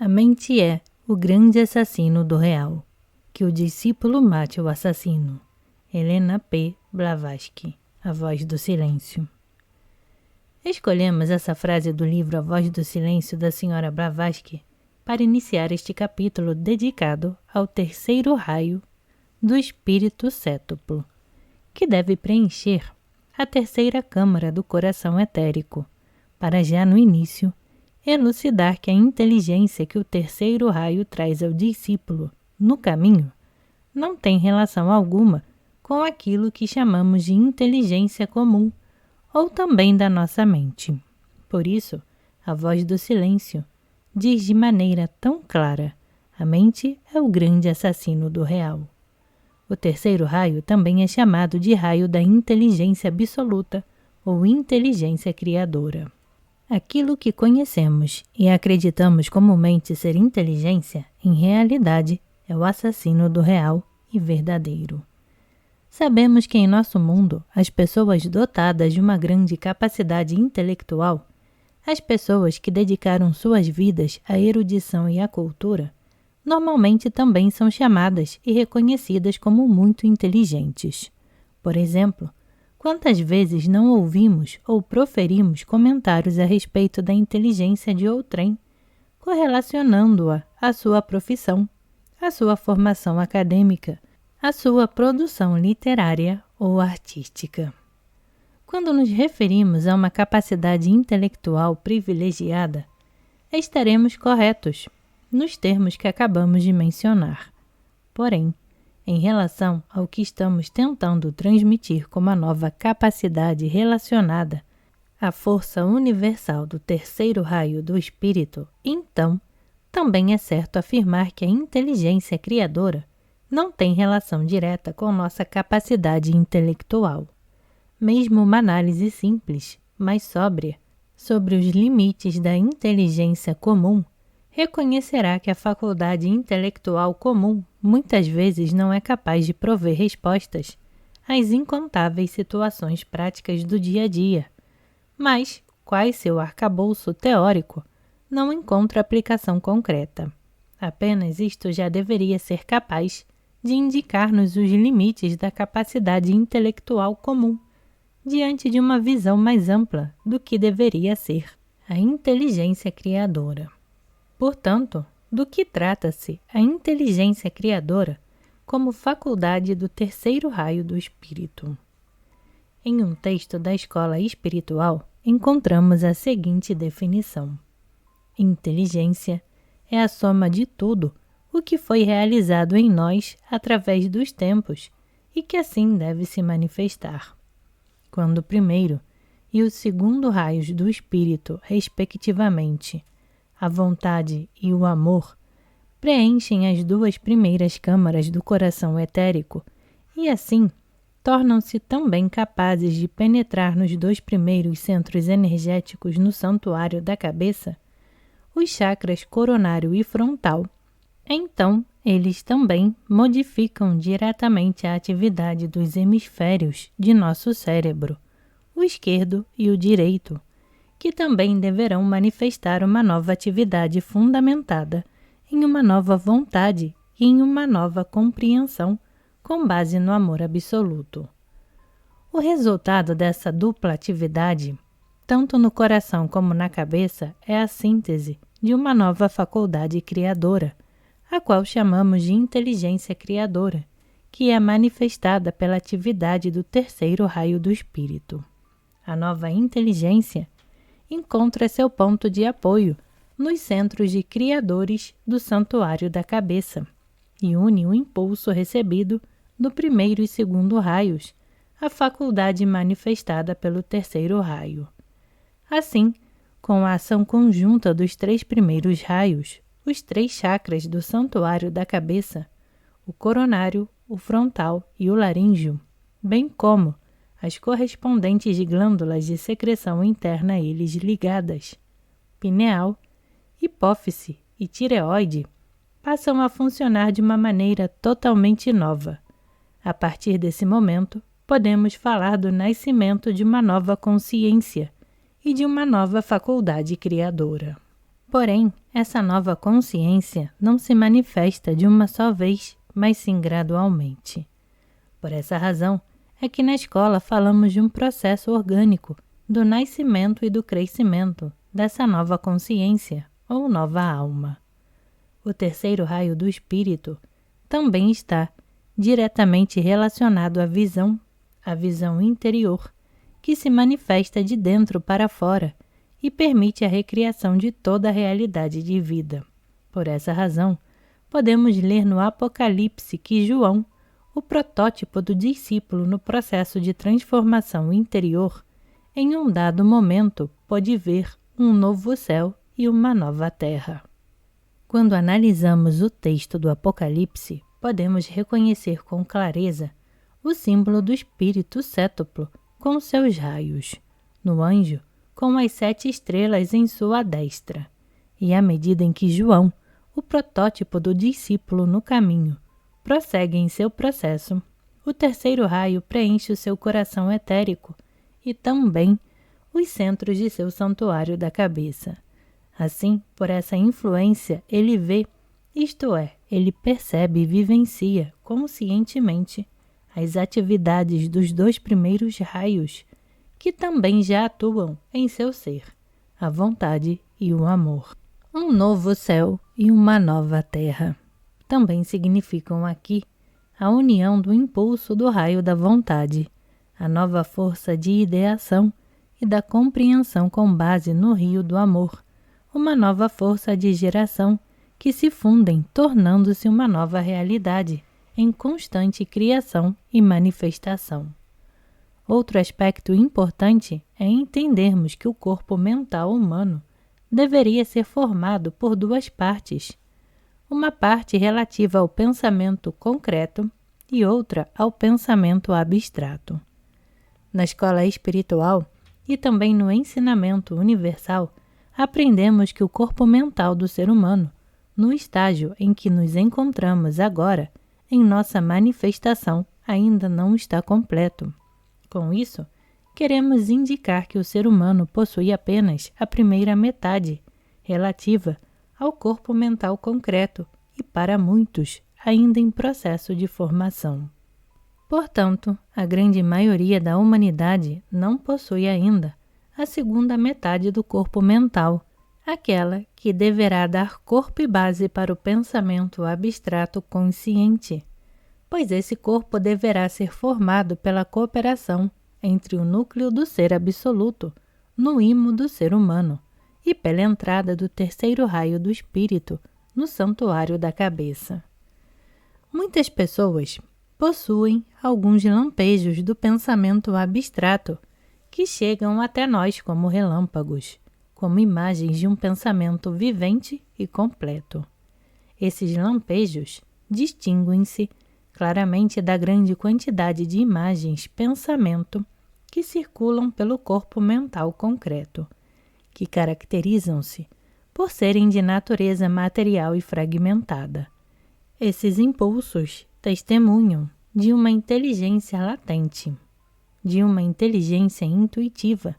A mente é o grande assassino do real. Que o discípulo mate o assassino. Helena P. Blavatsky, A Voz do Silêncio. Escolhemos essa frase do livro A Voz do Silêncio da Sra. Blavatsky para iniciar este capítulo dedicado ao terceiro raio do espírito sétuplo, que deve preencher a terceira câmara do coração etérico, para já no início elucidar que a inteligência que o terceiro raio traz ao discípulo no caminho não tem relação alguma com aquilo que chamamos de inteligência comum ou também da nossa mente. Por isso, a voz do silêncio diz de maneira tão clara: a mente é o grande assassino do real. O terceiro raio também é chamado de raio da inteligência absoluta ou inteligência criadora. Aquilo que conhecemos e acreditamos comumente ser inteligência, em realidade, é o assassino do real e verdadeiro. Sabemos que em nosso mundo, as pessoas dotadas de uma grande capacidade intelectual, as pessoas que dedicaram suas vidas à erudição e à cultura, normalmente também são chamadas e reconhecidas como muito inteligentes. Por exemplo, quantas vezes não ouvimos ou proferimos comentários a respeito da inteligência de outrem, correlacionando-a à sua profissão, à sua formação acadêmica, à sua produção literária ou artística. Quando nos referimos a uma capacidade intelectual privilegiada, estaremos corretos nos termos que acabamos de mencionar. Porém, em relação ao que estamos tentando transmitir como a nova capacidade relacionada à força universal do terceiro raio do espírito, então, também é certo afirmar que a inteligência criadora não tem relação direta com nossa capacidade intelectual. Mesmo uma análise simples, mas sóbria, sobre os limites da inteligência comum, reconhecerá que a faculdade intelectual comum muitas vezes não é capaz de prover respostas às incontáveis situações práticas do dia a dia, mas, quais seu arcabouço teórico, não encontra aplicação concreta. Apenas isto já deveria ser capaz de indicar-nos os limites da capacidade intelectual comum, diante de uma visão mais ampla do que deveria ser a inteligência criadora. Portanto, do que trata-se a inteligência criadora como faculdade do terceiro raio do espírito? Em um texto da escola espiritual, encontramos a seguinte definição: inteligência é a soma de tudo o que foi realizado em nós através dos tempos e que assim deve se manifestar. Quando o primeiro e o segundo raios do espírito, respectivamente, a vontade e o amor, preenchem as duas primeiras câmaras do coração etérico e assim tornam-se também capazes de penetrar nos dois primeiros centros energéticos no santuário da cabeça, os chakras coronário e frontal, então eles também modificam diretamente a atividade dos hemisférios de nosso cérebro, o esquerdo e o direito, que também deverão manifestar uma nova atividade fundamentada em uma nova vontade e em uma nova compreensão com base no amor absoluto. O resultado dessa dupla atividade, tanto no coração como na cabeça, é a síntese de uma nova faculdade criadora, a qual chamamos de inteligência criadora, que é manifestada pela atividade do terceiro raio do espírito. A nova inteligência encontra seu ponto de apoio nos centros de criadores do santuário da cabeça e une o impulso recebido do primeiro e segundo raios, a faculdade manifestada pelo terceiro raio. Assim, com a ação conjunta dos três primeiros raios, os três chakras do santuário da cabeça, o coronário, o frontal e o laríngeo, bem como as correspondentes glândulas de secreção interna a eles ligadas, pineal, hipófise e tireoide, passam a funcionar de uma maneira totalmente nova. A partir desse momento, podemos falar do nascimento de uma nova consciência e de uma nova faculdade criadora. Porém, essa nova consciência não se manifesta de uma só vez, mas sim gradualmente. Por essa razão, é que na escola falamos de um processo orgânico do nascimento e do crescimento dessa nova consciência ou nova alma. O terceiro raio do espírito também está diretamente relacionado à visão interior, que se manifesta de dentro para fora e permite a recriação de toda a realidade de vida. Por essa razão, podemos ler no Apocalipse que João, o protótipo do discípulo no processo de transformação interior, em um dado momento pôde ver um novo céu e uma nova terra. Quando analisamos o texto do Apocalipse, podemos reconhecer com clareza o símbolo do espírito sétuplo com seus raios, no anjo com as 7 estrelas em sua destra, e à medida em que João, o protótipo do discípulo no caminho, prossegue em seu processo, o terceiro raio preenche o seu coração etérico e também os centros de seu santuário da cabeça. Assim, por essa influência, ele vê, isto é, ele percebe e vivencia conscientemente as atividades dos 2 primeiros raios, que também já atuam em seu ser, a vontade e o amor. Um novo céu e uma nova terra também significam aqui a união do impulso do raio da vontade, a nova força de ideação e da compreensão com base no rio do amor, uma nova força de geração que se fundem tornando-se uma nova realidade em constante criação e manifestação. Outro aspecto importante é entendermos que o corpo mental humano deveria ser formado por 2 partes, uma parte relativa ao pensamento concreto e outra ao pensamento abstrato. Na escola espiritual e também no ensinamento universal, aprendemos que o corpo mental do ser humano, no estágio em que nos encontramos agora, em nossa manifestação, ainda não está completo. Com isso, queremos indicar que o ser humano possui apenas a primeira metade, relativa ao corpo mental concreto e, para muitos, ainda em processo de formação. Portanto, a grande maioria da humanidade não possui ainda a segunda metade do corpo mental, aquela que deverá dar corpo e base para o pensamento abstrato consciente, pois esse corpo deverá ser formado pela cooperação entre o núcleo do ser absoluto, no imo do ser humano, e pela entrada do terceiro raio do espírito no santuário da cabeça. Muitas pessoas possuem alguns lampejos do pensamento abstrato que chegam até nós como relâmpagos, como imagens de um pensamento vivente e completo. Esses lampejos distinguem-se claramente da grande quantidade de imagens pensamento que circulam pelo corpo mental concreto, que caracterizam-se por serem de natureza material e fragmentada. Esses impulsos testemunham de uma inteligência latente, de uma inteligência intuitiva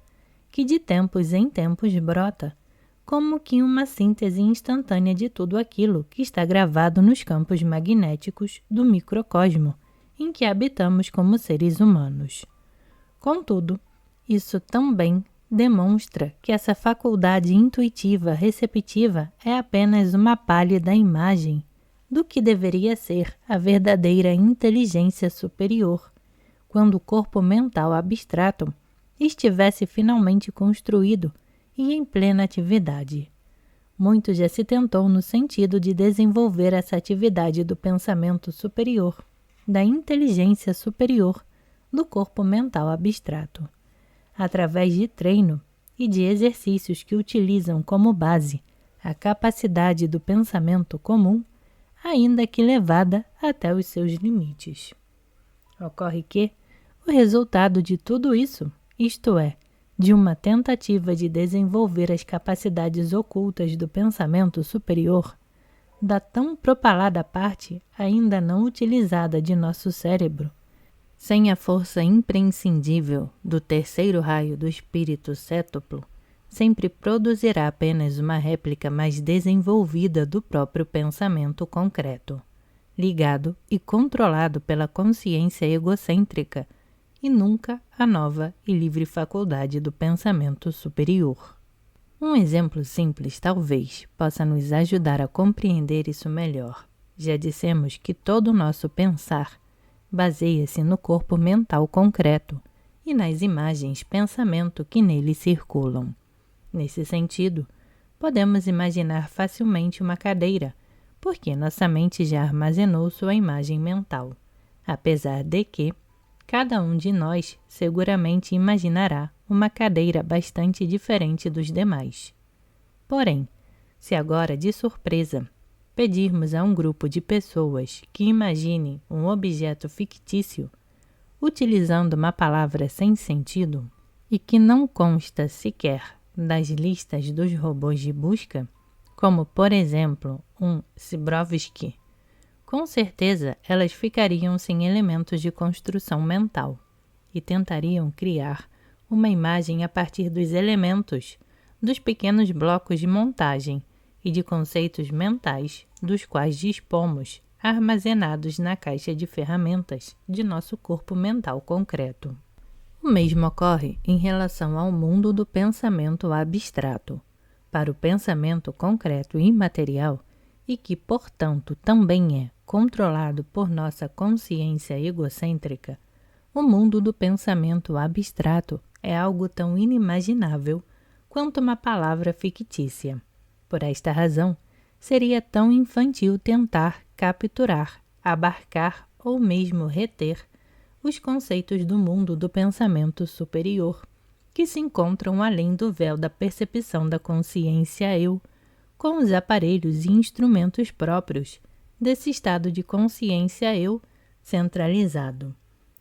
que de tempos em tempos brota, como que uma síntese instantânea de tudo aquilo que está gravado nos campos magnéticos do microcosmo em que habitamos como seres humanos. Contudo, isso também demonstra que essa faculdade intuitiva receptiva é apenas uma pálida imagem do que deveria ser a verdadeira inteligência superior, quando o corpo mental abstrato estivesse finalmente construído e em plena atividade. Muito já se tentou no sentido de desenvolver essa atividade do pensamento superior, da inteligência superior, do corpo mental abstrato, através de treino e de exercícios que utilizam como base a capacidade do pensamento comum, ainda que levada até os seus limites. Ocorre que o resultado de tudo isso, isto é, de uma tentativa de desenvolver as capacidades ocultas do pensamento superior, da tão propalada parte ainda não utilizada de nosso cérebro, sem a força imprescindível do terceiro raio do espírito sétuplo, sempre produzirá apenas uma réplica mais desenvolvida do próprio pensamento concreto, ligado e controlado pela consciência egocêntrica, e nunca a nova e livre faculdade do pensamento superior. Um exemplo simples talvez possa nos ajudar a compreender isso melhor. Já dissemos que todo o nosso pensar baseia-se no corpo mental concreto e nas imagens pensamento que nele circulam. Nesse sentido, podemos imaginar facilmente uma cadeira, porque nossa mente já armazenou sua imagem mental, apesar de que cada um de nós seguramente imaginará uma cadeira bastante diferente dos demais. Porém, se agora de surpresa pedirmos a um grupo de pessoas que imagine um objeto fictício, utilizando uma palavra sem sentido e que não consta sequer das listas dos robôs de busca, como por exemplo um Swarovski, com certeza elas ficariam sem elementos de construção mental e tentariam criar uma imagem a partir dos elementos, dos pequenos blocos de montagem e de conceitos mentais dos quais dispomos, armazenados na caixa de ferramentas de nosso corpo mental concreto. O mesmo ocorre em relação ao mundo do pensamento abstrato. Para o pensamento concreto e imaterial, e que, portanto, também é controlado por nossa consciência egocêntrica, o mundo do pensamento abstrato é algo tão inimaginável quanto uma palavra fictícia. Por esta razão, seria tão infantil tentar capturar, abarcar ou mesmo reter os conceitos do mundo do pensamento superior, que se encontram além do véu da percepção da consciência eu, com os aparelhos e instrumentos próprios desse estado de consciência eu centralizado.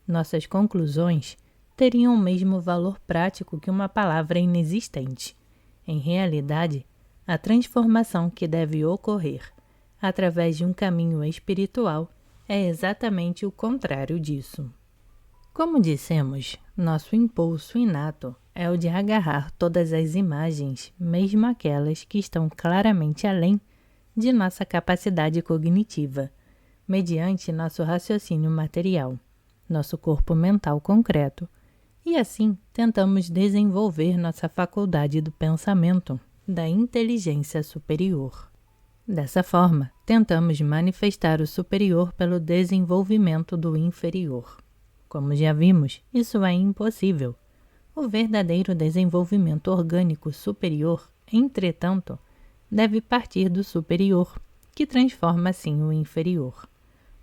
Nossas conclusões teriam o mesmo valor prático que uma palavra inexistente. Em realidade, a transformação que deve ocorrer através de um caminho espiritual é exatamente o contrário disso. Como dissemos, nosso impulso inato é o de agarrar todas as imagens, mesmo aquelas que estão claramente além de nossa capacidade cognitiva, mediante nosso raciocínio material, nosso corpo mental concreto, e assim tentamos desenvolver nossa faculdade do pensamento, da inteligência superior. Dessa forma, tentamos manifestar o superior pelo desenvolvimento do inferior. Como já vimos, isso é impossível. O verdadeiro desenvolvimento orgânico superior, entretanto, deve partir do superior, que transforma assim o inferior.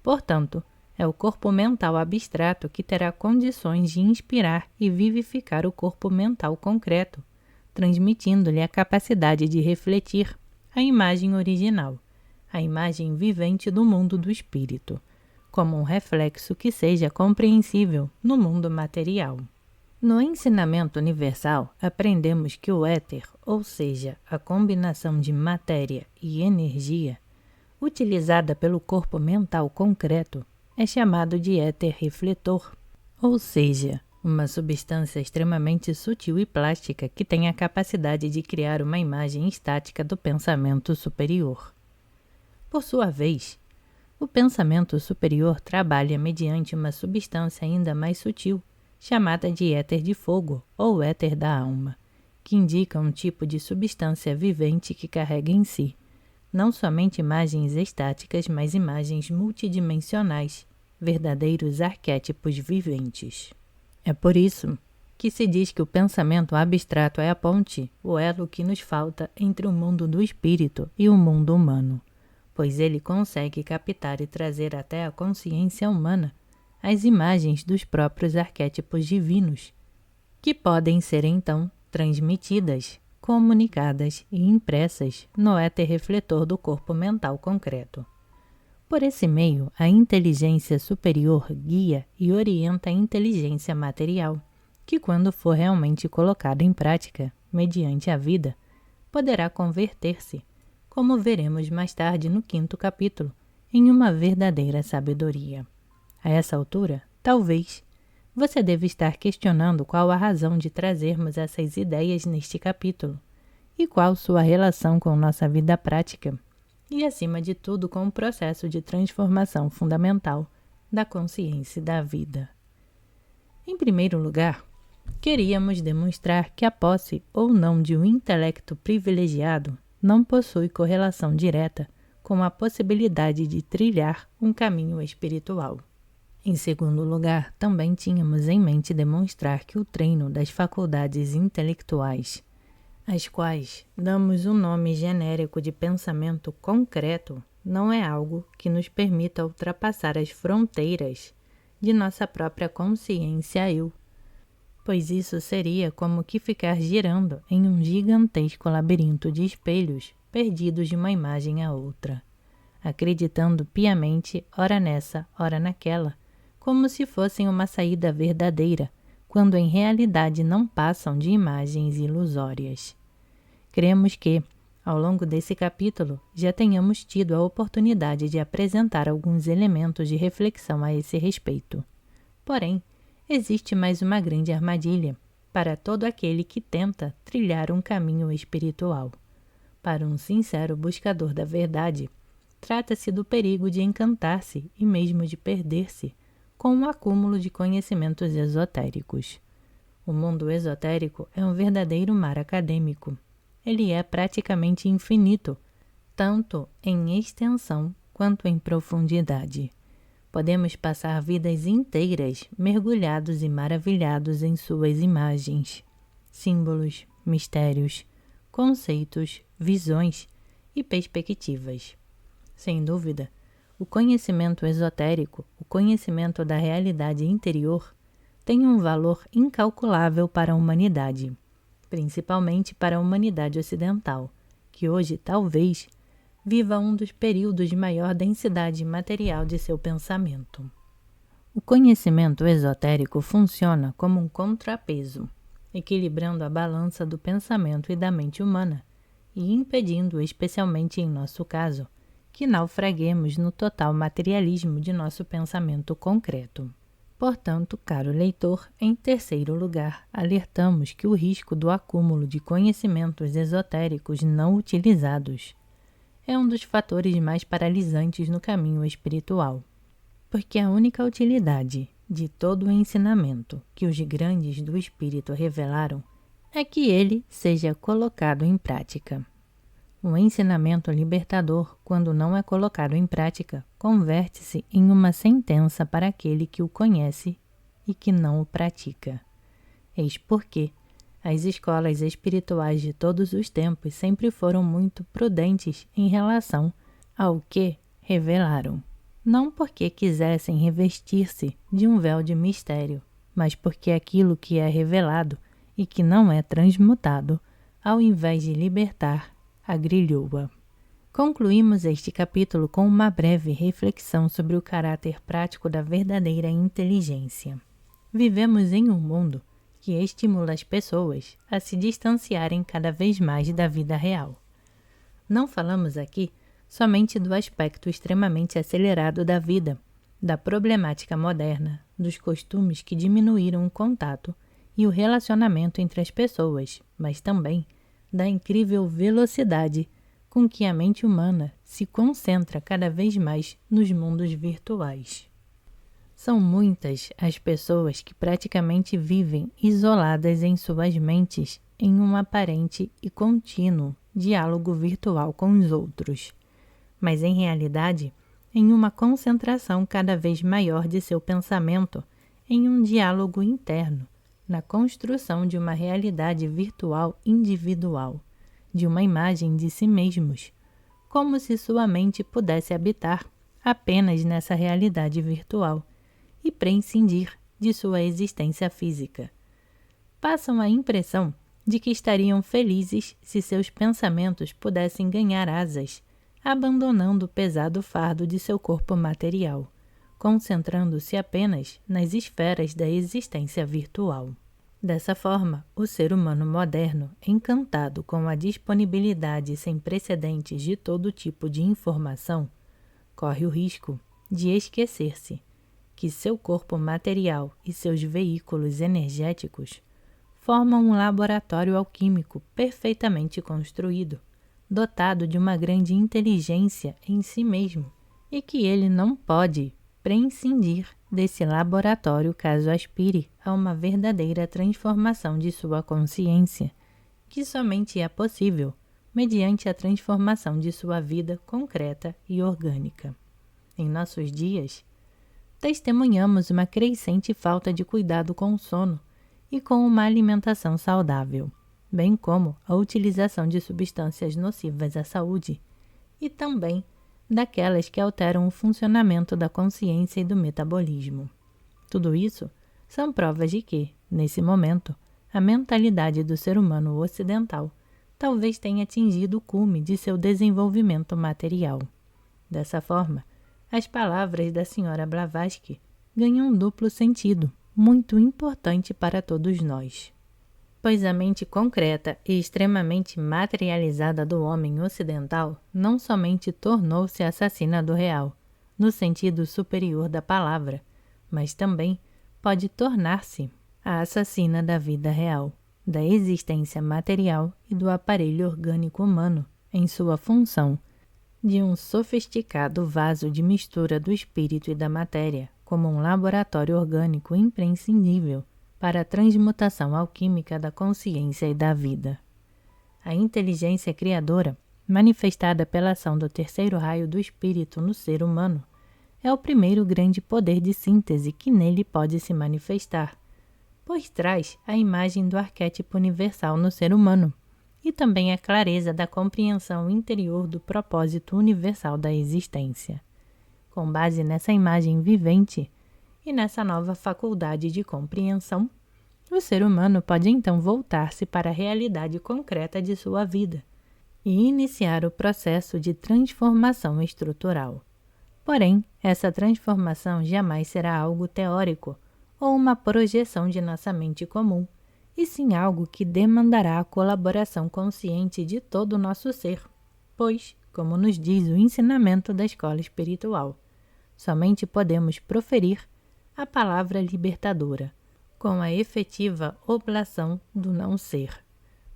Portanto, é o corpo mental abstrato que terá condições de inspirar e vivificar o corpo mental concreto, transmitindo-lhe a capacidade de refletir a imagem original, a imagem vivente do mundo do espírito, como um reflexo que seja compreensível no mundo material. No ensinamento universal, aprendemos que o éter, ou seja, a combinação de matéria e energia, utilizada pelo corpo mental concreto, é chamado de éter refletor, ou seja, uma substância extremamente sutil e plástica que tem a capacidade de criar uma imagem estática do pensamento superior. Por sua vez, o pensamento superior trabalha mediante uma substância ainda mais sutil, chamada de éter de fogo ou éter da alma, que indica um tipo de substância vivente que carrega em si, não somente imagens estáticas, mas imagens multidimensionais, verdadeiros arquétipos viventes. É por isso que se diz que o pensamento abstrato é a ponte, o elo que nos falta entre o mundo do espírito e o mundo humano, pois ele consegue captar e trazer até a consciência humana as imagens dos próprios arquétipos divinos, que podem ser então transmitidas, comunicadas e impressas no éter refletor do corpo mental concreto. Por esse meio, a inteligência superior guia e orienta a inteligência material, que quando for realmente colocada em prática, mediante a vida, poderá converter-se, como veremos mais tarde no 5º capítulo, em uma verdadeira sabedoria. A essa altura, talvez, Você deve estar questionando qual a razão de trazermos essas ideias neste capítulo e qual sua relação com nossa vida prática e, acima de tudo, com o processo de transformação fundamental da consciência da vida. Em primeiro lugar, queríamos demonstrar que a posse ou não de um intelecto privilegiado não possui correlação direta com a possibilidade de trilhar um caminho espiritual. Em segundo lugar, também tínhamos em mente demonstrar que o treino das faculdades intelectuais, às quais damos o nome genérico de pensamento concreto, não é algo que nos permita ultrapassar as fronteiras de nossa própria consciência eu, pois isso seria como que ficar girando em um gigantesco labirinto de espelhos perdidos de uma imagem a outra, acreditando piamente, ora nessa, ora naquela, como se fossem uma saída verdadeira, quando em realidade não passam de imagens ilusórias. Cremos que, ao longo desse capítulo, já tenhamos tido a oportunidade de apresentar alguns elementos de reflexão a esse respeito. Porém, existe mais uma grande armadilha para todo aquele que tenta trilhar um caminho espiritual. Para um sincero buscador da verdade, trata-se do perigo de encantar-se e mesmo de perder-se com um acúmulo de conhecimentos esotéricos. O mundo esotérico é um verdadeiro mar acadêmico. Ele é praticamente infinito, tanto em extensão quanto em profundidade. Podemos passar vidas inteiras mergulhados e maravilhados em suas imagens, símbolos, mistérios, conceitos, visões e perspectivas. Sem dúvida, o conhecimento esotérico, o conhecimento da realidade interior, tem um valor incalculável para a humanidade, principalmente para a humanidade ocidental, que hoje talvez viva um dos períodos de maior densidade material de seu pensamento. O conhecimento esotérico funciona como um contrapeso, equilibrando a balança do pensamento e da mente humana e impedindo, especialmente em nosso caso, que naufraguemos no total materialismo de nosso pensamento concreto. Portanto, caro leitor, em terceiro lugar, alertamos que o risco do acúmulo de conhecimentos esotéricos não utilizados é um dos fatores mais paralisantes no caminho espiritual, porque a única utilidade de todo o ensinamento que os grandes do Espírito revelaram é que ele seja colocado em prática. O ensinamento libertador, quando não é colocado em prática, converte-se em uma sentença para aquele que o conhece e que não o pratica. Eis porque as escolas espirituais de todos os tempos sempre foram muito prudentes em relação ao que revelaram. Não porque quisessem revestir-se de um véu de mistério, mas porque aquilo que é revelado e que não é transmutado, ao invés de libertar, agrilhoa. Concluímos este capítulo com uma breve reflexão sobre o caráter prático da verdadeira inteligência. Vivemos em um mundo que estimula as pessoas a se distanciarem cada vez mais da vida real. Não falamos aqui somente do aspecto extremamente acelerado da vida, da problemática moderna, dos costumes que diminuíram o contato e o relacionamento entre as pessoas, mas também da incrível velocidade com que a mente humana se concentra cada vez mais nos mundos virtuais. São muitas as pessoas que praticamente vivem isoladas em suas mentes em um aparente e contínuo diálogo virtual com os outros, mas em realidade em uma concentração cada vez maior de seu pensamento em um diálogo interno, na construção de uma realidade virtual individual, de uma imagem de si mesmos, como se sua mente pudesse habitar apenas nessa realidade virtual e prescindir de sua existência física. Passam a impressão de que estariam felizes se seus pensamentos pudessem ganhar asas, abandonando o pesado fardo de seu corpo material, concentrando-se apenas nas esferas da existência virtual. Dessa forma, o ser humano moderno, encantado com a disponibilidade sem precedentes de todo tipo de informação, corre o risco de esquecer-se que seu corpo material e seus veículos energéticos formam um laboratório alquímico perfeitamente construído, dotado de uma grande inteligência em si mesmo, e que ele não pode prescindir desse laboratório caso aspire a uma verdadeira transformação de sua consciência, que somente é possível mediante a transformação de sua vida concreta e orgânica. Em nossos dias, testemunhamos uma crescente falta de cuidado com o sono e com uma alimentação saudável, bem como a utilização de substâncias nocivas à saúde e também daquelas que alteram o funcionamento da consciência e do metabolismo. Tudo isso são provas de que, nesse momento, a mentalidade do ser humano ocidental talvez tenha atingido o cume de seu desenvolvimento material. Dessa forma, as palavras da Sra. Blavatsky ganham um duplo sentido, muito importante para todos nós. Pois a mente concreta e extremamente materializada do homem ocidental não somente tornou-se assassina do real, no sentido superior da palavra, mas também pode tornar-se a assassina da vida real, da existência material e do aparelho orgânico humano, em sua função de um sofisticado vaso de mistura do espírito e da matéria, como um laboratório orgânico imprescindível para a transmutação alquímica da consciência e da vida. A inteligência criadora, manifestada pela ação do terceiro raio do espírito no ser humano, é o primeiro grande poder de síntese que nele pode se manifestar, pois traz a imagem do arquétipo universal no ser humano e também a clareza da compreensão interior do propósito universal da existência. Com base nessa imagem vivente e nessa nova faculdade de compreensão, o ser humano pode então voltar-se para a realidade concreta de sua vida e iniciar o processo de transformação estrutural. Porém, essa transformação jamais será algo teórico ou uma projeção de nossa mente comum, e sim algo que demandará a colaboração consciente de todo o nosso ser, pois, como nos diz o ensinamento da escola espiritual, somente podemos proferir a palavra libertadora, com a efetiva oblação do não ser.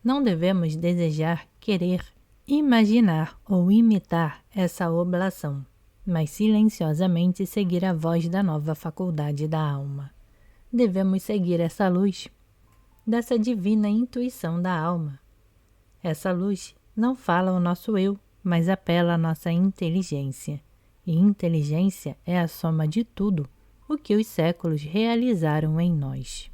Não devemos desejar, querer, imaginar ou imitar essa oblação, mas silenciosamente seguir a voz da nova faculdade da alma. Devemos seguir essa luz, dessa divina intuição da alma. Essa luz não fala ao nosso eu, mas apela à nossa inteligência. E inteligência é a soma de tudo o que os séculos realizaram em nós.